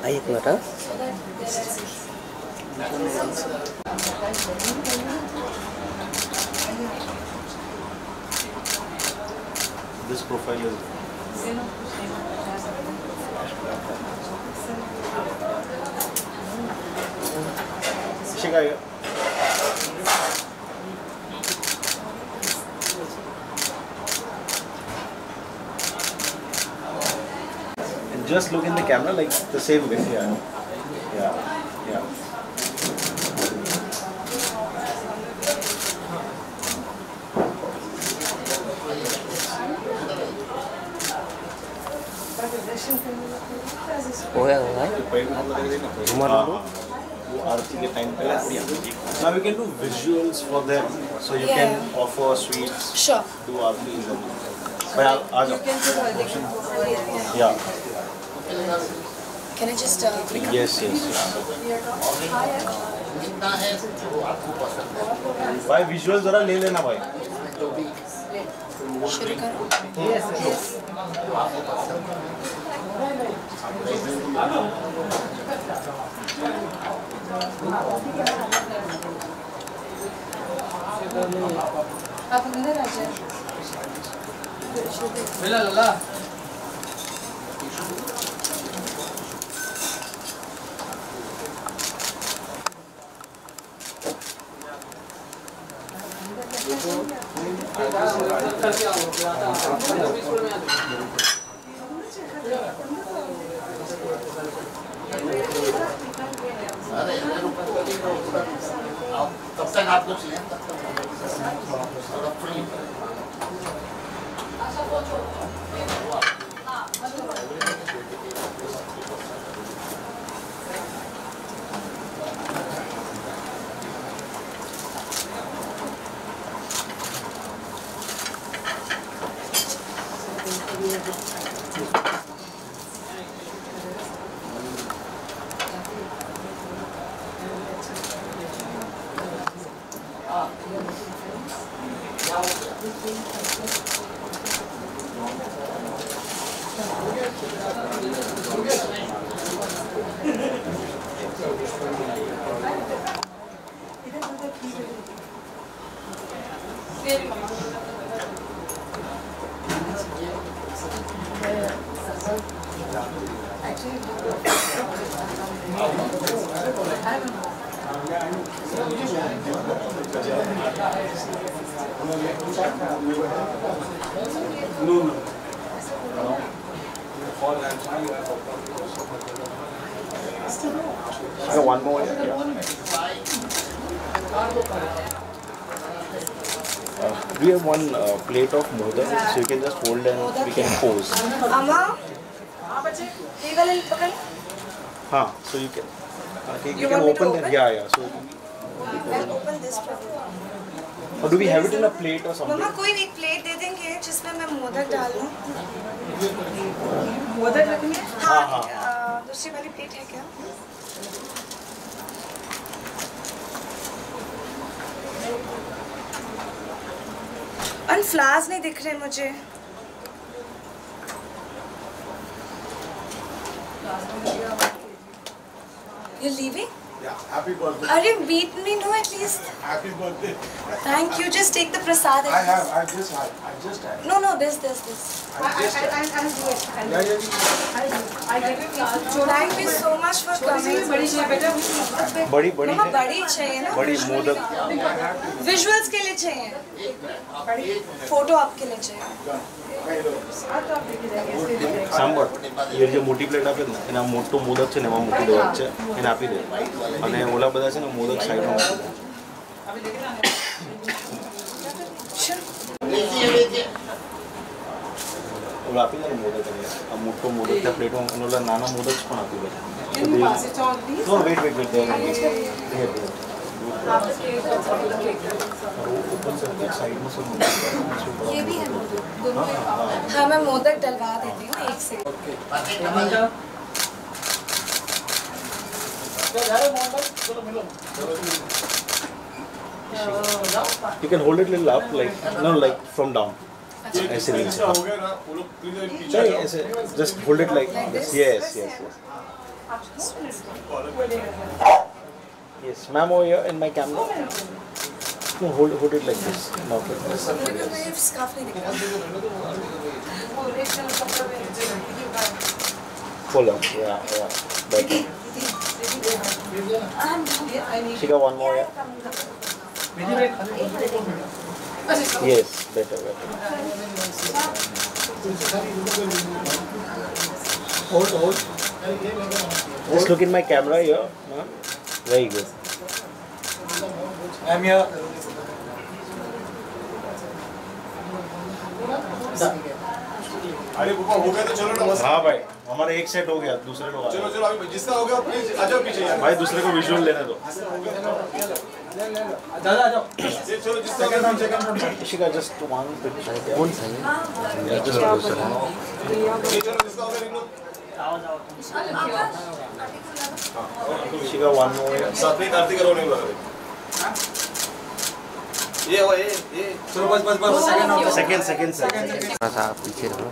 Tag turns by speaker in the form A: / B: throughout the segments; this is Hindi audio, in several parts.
A: एक मिनट हाँ
B: This profile is and just look in the camera like the same way. Yeah.
A: हो गया
B: Now we can do visuals for them, so you can offer sweets.
C: Sure.
B: Do aarti in them. You can do yeah.
C: Can I just
B: Yes. भाई visuals जरा ले लेना भाई.
C: शुरू करो?
B: Yes.
C: आप अंदर आ जाए।
D: लला
E: तब तक आप लोग लें
B: One more. We have one plate of modak, so you can just hold and we can pose.
C: अम्मा, ये वाले पकड़।
B: हाँ, so you can open them. Yeah. So
C: I'll open this probably.
B: or do we have it in a plate or something?
C: मम्मा कोई एक प्लेट दे देंगे जिसमें मैं मोदक डाल दूँ।
D: मोदक रखनी है?
C: हाँ, दूसरी वाली प्लेट है क्या? और फ्लावर्स नहीं दिख रहे मुझे। You're leaving?
E: Yeah, happy birthday.
C: अरे beat me no at least.
E: Happy birthday.
C: Thank you. Just take the prasad.
E: I just had.
C: No, this.
E: I just had.
D: I'll do it.
E: Yeah.
D: I give you
C: Thank you so much for coming.
D: बड़ी चाहिए बेटा
B: बड़ी
C: मम्मा बड़ी चाहिए ना?
B: बड़ी मोदक.
C: Visuals के लिए चाहिए. फोटो आपके लिए चाहिए.
B: सांबर ये जो मोटी प्लेट આપે ને એના મોટો મોદક છે ને એમાં મૂકી દેવાનું છે એને આપી દે અને ઓલા બધા છે ને મોદક સાઈડમાં મૂકી દે ઓલા આપી દે ને મોદક અને આ મોટો મોદક त्या પ્લેટમાં અને ઓલા નાના મોદક પણ આપી દે નો વેટ દે साइड में सब
C: ये भी है दोनों. हाँ मैं मोदक डलवा देती हूँ एक से.
B: You can hold it little up like from down. ऐसे नहीं. ऐसे just hold it like this. Yes. Yes, ma'am, over here in my camera. No, hold it like this. Not like this.
C: Scarf नहीं दिख रहा
B: Pull up. Yeah. Better. She got one more. Yeah. Yes, better. Hold. Just look in my camera here. Ma'am. Very good.
A: I'm here.
E: अरे बुआ हो गया तो चलो ना बस।
B: हाँ भाई, हमारा एक सेट हो गया, दूसरे लोग
E: चलो अभी जिसका हो गया प्लीज आ जाओ पीछे यार।
B: भाई दूसरे को विजुअल लेने दो।
A: दादा आ जाओ।
E: चलो जिसका second
B: Ishika, just one picture.
F: कौन सा है?
B: Yeah, just closer.
E: चलो जिसका हो गया लिख लो।
B: Ishika, one more.
E: साथ में कार्तिक करो नहीं बोला। ये
A: चलो बस
B: Second.
F: थोड़ा सा आप पीछे रहो।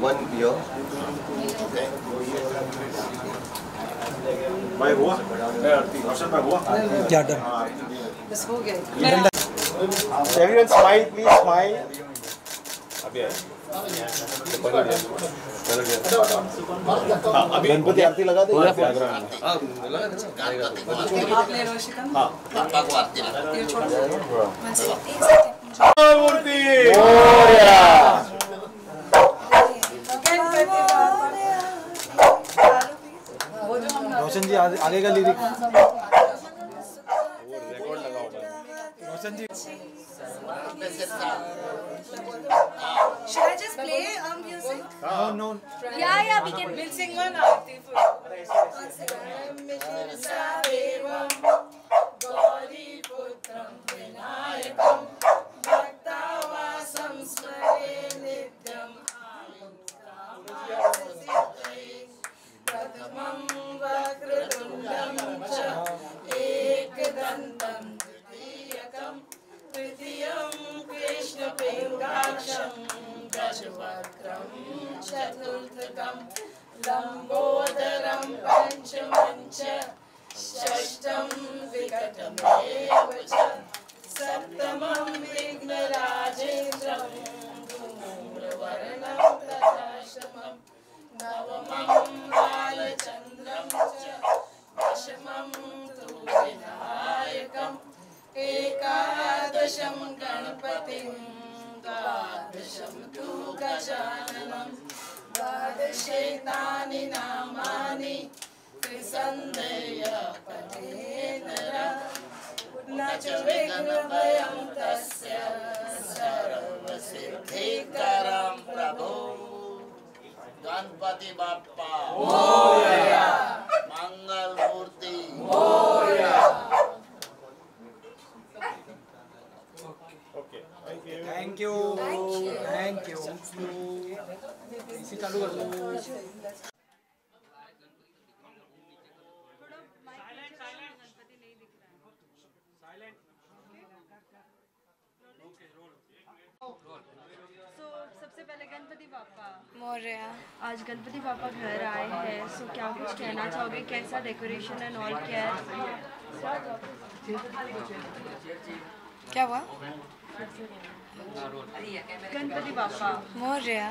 A: One beer.
B: भाई हुआ? ऑप्शन भाई हुआ?
A: क्या डन?
C: बस हो गया
B: Everyone smile, please smile. अभी आए। गणपति आरती लगा दे बैकग्राउंड में।
C: आप ले लो शिकन
B: हाँ।
C: ये छोड़ दो
B: मूर्ति।
A: रोशन जी आगे का lyric. Roshan ji.
C: Should I just play music?
A: No.
C: Yeah, we can. We'll sing one aarti for चतुर्थकं लंबोदरं पंचमं च षष्ठं विकटमेव च सप्तमं विघ्नराजेन्द्रं धूम्रवर्णं तथाष्टमं नवमं बालचन्द्रं च दशमं तु विनायकम् एकादशं गणपतिं द्वादशं तु गजाननं द्वादशैतानि नामानि त्रिसन्धय पठेत् नरः न च विघ्नभयं तस्य सर्वसिद्धिकरं प्रभो
G: गणपति बाप्पा मोरया, मंगल मूर्ति मोरया।
A: Thank you. इसी चालू कर लो।
D: सबसे पहले गणपति बापा
C: मोरया।
D: आज गणपति बापा घर आए हैं, सो क्या कुछ कहना चाहोगे? कैसा डेकोरेशन एंड ऑल क्या है?
C: क्या हुआ?
D: गणपति बापा
C: मोरया।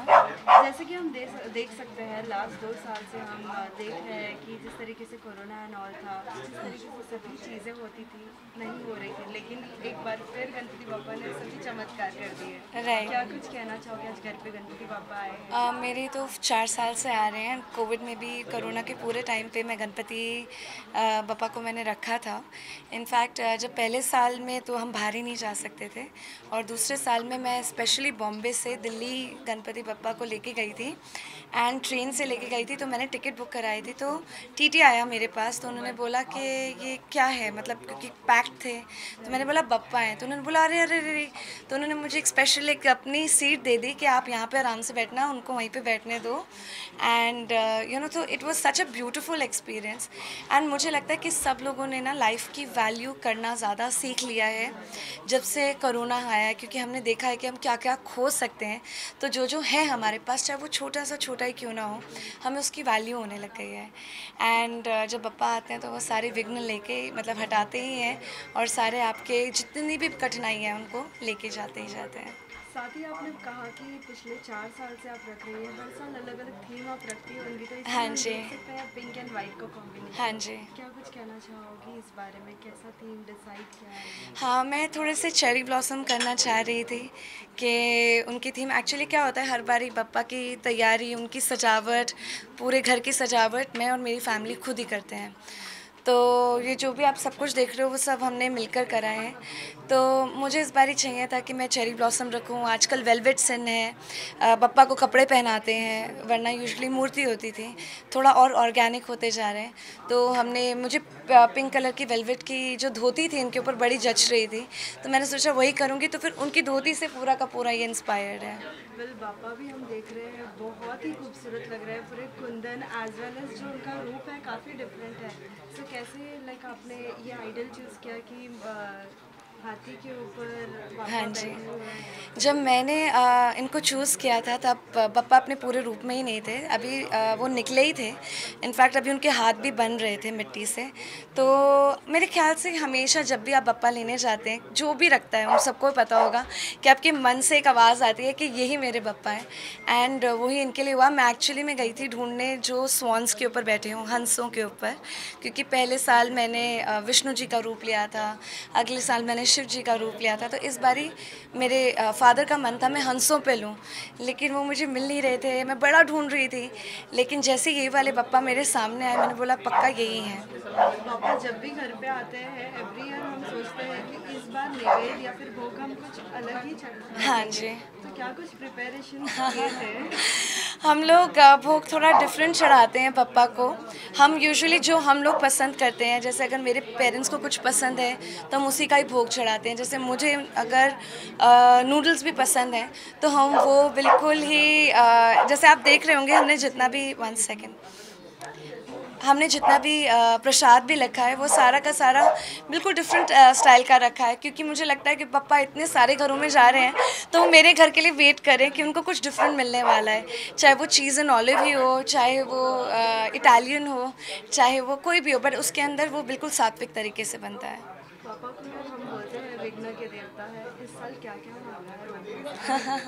D: जैसे कि हम देख सकते हैं लास्ट 2 साल से हम देख रहे हैं कि जिस तरीके से कोरोना एंड ऑल था, जिस तरीके से सभी चीज़ें होती थी नहीं हो रही थी, लेकिन एक बार फिर गणपति बापा ने सभी चमत्कार कर दिए।
C: राइट।
D: क्या कुछ कहना चाहोगे? आज घर पे गणपति बापा आए हैं।
C: मेरे तो 4 साल से आ रहे हैं। कोविड में भी, कोरोना के पूरे टाइम पे मैं गणपति बापा को मैंने रखा था। इनफैक्ट जब पहले साल में तो हम बाहर ही नहीं जा सकते थे, और दूसरे साल साल में मैं स्पेशली बॉम्बे से दिल्ली गणपति बप्पा को लेके गई थी एंड ट्रेन से लेके गई थी। तो मैंने टिकट बुक कराई थी, तो टीटी आया मेरे पास, तो उन्होंने बोला कि ये क्या है, मतलब क्योंकि पैक्ड थे। तो मैंने बोला बप्पा हैं, तो उन्होंने बोला अरे अरे अरे। तो उन्होंने मुझे एक स्पेशल एक अपनी सीट दे दी कि आप यहाँ पे आराम से बैठना, उनको वहीं पे बैठने दो। एंड यू नो, तो it was such a beautiful experience. And मुझे लगता है कि सब लोगों ने ना लाइफ की वैल्यू करना ज़्यादा सीख लिया है जब से कोरोना आया है, क्योंकि हमने देखा है कि हम क्या क्या खो सकते हैं। तो जो है हमारे पास, चाहे वो छोटा ही क्यों ना हो, हमें उसकी वैल्यू होने लग गई है। एंड जब बप्पा आते हैं तो वो सारे विघ्न लेके मतलब हटाते ही हैं, और सारे आपके जितनी भी कठिनाई है उनको लेके जाते ही जाते हैं।
D: साथ ही आपने कहा कि पिछले 4 साल से आप रख रही हैं, हर साल अलग अलग थीम आप रखती होंगी, तो
C: हाँ जी।
D: देख सकते हैं पिंक एंड वाइट का कॉम्बिनेशन।
C: हाँ जी।
D: क्या कुछ कहना चाहोगी इस बारे में, कैसा थीम डिसाइड किया है?
C: हाँ, मैं थोड़े से चेरी ब्लॉसम करना चाह रही थी कि उनकी थीम एक्चुअली क्या होता है, हर बारी बप्पा की तैयारी, उनकी सजावट, पूरे घर की सजावट मैं और मेरी फैमिली खुद ही करते हैं। तो ये जो भी आप सब कुछ देख रहे हो वो सब हमने मिलकर करा है। तो मुझे इस बार ही चाहिए था कि मैं चेरी ब्लॉसम रखूं। आजकल वेलवेट सिन है, बप्पा को कपड़े पहनाते हैं, वरना यूजुअली मूर्ति होती थी, थोड़ा और ऑर्गेनिक होते जा रहे हैं। तो हमने, मुझे पिंक कलर की वेलवेट की जो धोती थी इनके ऊपर बड़ी जच रही थी, तो मैंने सोचा वही करूँगी। तो फिर उनकी धोती से पूरा का पूरा ये इंस्पायर्ड है।
D: वेल बापा भी हम देख रहे हैं, बहुत ही खूबसूरत लग रहा है, पूरे कुंदन एज वेल एज जो उनका रूप है काफ़ी डिफरेंट है। तो कैसे लाइक आपने ये आइडल चूज़ किया कि हाथी के ऊपर बापा
C: हाँ जी।
D: बैठे हुए हैं?
C: जब मैंने इनको चूज़ किया था तब बप्पा अपने पूरे रूप में ही नहीं थे, अभी वो निकले ही थे। इनफैक्ट अभी उनके हाथ भी बन रहे थे मिट्टी से। तो मेरे ख्याल से हमेशा जब भी आप बप्पा लेने जाते हैं, जो भी रखता है उन सबको पता होगा कि आपके मन से एक आवाज़ आती है कि यही मेरे बप्पा हैं। एंड वही इनके लिए हुआ। मैं एक्चुअली में गई थी ढूंढने जो स्वॉन्स के ऊपर बैठे हों, हंसों के ऊपर, क्योंकि पहले साल मैंने विष्णु जी का रूप लिया था, अगले साल मैंने शिव जी का रूप लिया था। तो इस बारी मेरे फादर का मन था मैं हंसों पे लूँ, लेकिन वो मुझे मिल नहीं रहे थे। मैं बड़ा ढूंढ रही थी, लेकिन जैसे ये वाले बप्पा मेरे सामने आए, मैंने बोला पक्का यही है।
D: पापा जब भी घर पे आते हैं एवरी ईयर हम सोचते हैं कि इस बार नैवेद्य या फिर भोग हम कुछ अलग ही चढ़ाएं।
C: हाँ जी।
D: तो क्या कुछ प्रिपरेशन किए थे?
C: हम लोग भोग थोड़ा डिफरेंट चढ़ाते हैं पप्पा को। हम यूजुअली जो हम लोग पसंद करते हैं, जैसे अगर मेरे पेरेंट्स को कुछ पसंद है तो हम उसी का ही भोग चढ़ाते हैं। जैसे मुझे अगर नूडल्स भी पसंद हैं तो हम वो बिल्कुल ही जैसे आप देख रहे होंगे हमने जितना भी हमने जितना भी प्रसाद भी रखा है वो सारा का सारा बिल्कुल डिफरेंट स्टाइल का रखा है, क्योंकि मुझे लगता है कि पप्पा इतने सारे घरों में जा रहे हैं तो वो मेरे घर के लिए वेट करें कि उनको कुछ डिफरेंट मिलने वाला है। चाहे वो चीज़ एंड ऑलिव ही हो, चाहे वो इटालियन हो, चाहे वो कोई भी हो, बट उसके अंदर वो बिल्कुल सात्विक तरीके से बनता है।
D: पापा को हम बोलते हैं विघ्न के देवता है, इस साल क्या क्या मांगा है?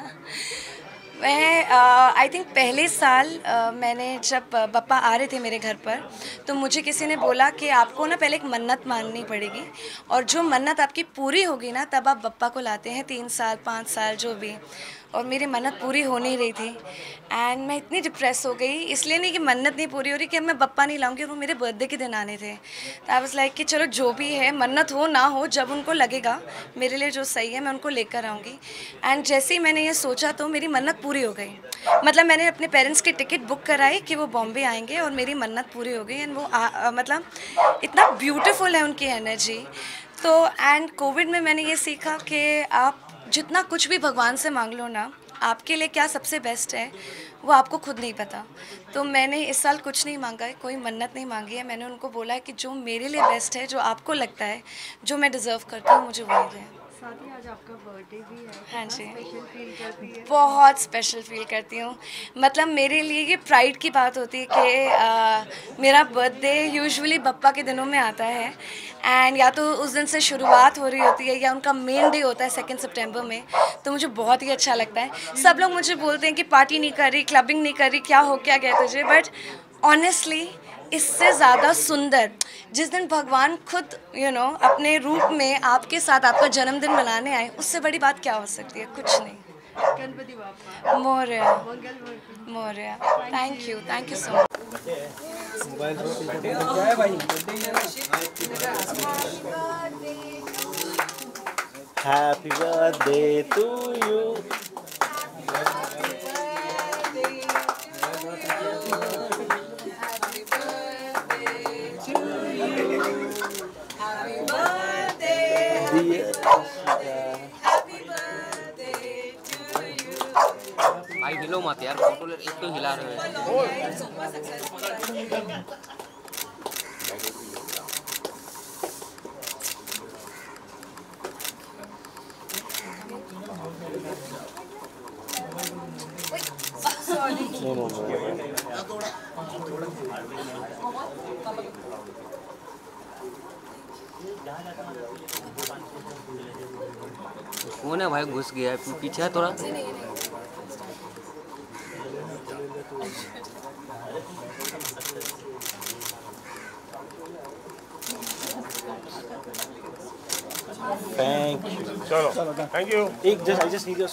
C: मैं आई थिंक पहले साल मैंने जब बप्पा आ रहे थे मेरे घर पर, तो मुझे किसी ने बोला कि आपको ना पहले एक मन्नत माननी पड़ेगी, और जो मन्नत आपकी पूरी होगी ना तब आप बप्पा को लाते हैं, 3 साल 5 साल जो भी। और मेरी मन्नत पूरी हो नहीं रही थी एंड मैं इतनी डिप्रेस हो गई, इसलिए नहीं कि मन्नत नहीं पूरी हो रही कि मैं बप्पा नहीं लाऊंगी, और वो मेरे बर्थडे के दिन आने थे। तो आई वाज लाइक कि चलो जो भी है, मन्नत हो ना हो, जब उनको लगेगा मेरे लिए जो सही है मैं उनको लेकर आऊँगी। एंड जैसे ही मैंने ये सोचा तो मेरी मन्नत पूरी हो गई। मतलब मैंने अपने पेरेंट्स की टिकट बुक कराई कि वो बॉम्बे आएंगे और मेरी मन्नत पूरी हो गई। एंड वो मतलब इतना ब्यूटीफुल है उनकी एनर्जी। तो एंड कोविड में मैंने ये सीखा कि आप जितना कुछ भी भगवान से मांग लो ना, आपके लिए क्या सबसे बेस्ट है वो आपको खुद नहीं पता। तो मैंने इस साल कुछ नहीं मांगा है, कोई मन्नत नहीं मांगी है। मैंने उनको बोला है कि जो मेरे लिए बेस्ट है, जो आपको लगता है, जो मैं डिज़र्व करती हूँ, मुझे वही दें।
D: साथ ही आज आपका बर्थडे भी है।
C: हाँ जी।
D: स्पेशल फील करती है?
C: बहुत स्पेशल फील करती हूँ। मतलब मेरे लिए ये प्राइड की बात होती है कि मेरा बर्थडे यूजुअली बप्पा के दिनों में आता है, एंड या तो उस दिन से शुरुआत हो रही होती है या उनका मेन डे होता है 2 सितंबर में। तो मुझे बहुत ही अच्छा लगता है। सब लोग मुझे बोलते हैं कि पार्टी नहीं कर रही, क्लबिंग नहीं कर रही, क्या हो क्या गया तुझे, बट ऑनेस्टली इससे ज़्यादा सुंदर जिस दिन भगवान खुद अपने रूप में आपके साथ आपका जन्मदिन मनाने आए, उससे बड़ी बात क्या हो सकती है? कुछ नहीं।
D: Ganpati Bappa
C: Morya,
D: Mangal Murti.
C: Morya. Thank you so much.
A: Mobile क्या है भाई?
B: Happy birthday to you. Dear
F: भाई हिलो मत यार, फोटो एक तो हिला रहे हो।
B: No.
F: कौन है भाई, घुस गया है पीछे है थोड़ा।
B: Thank you.
E: चलो, thank you.
B: I just need your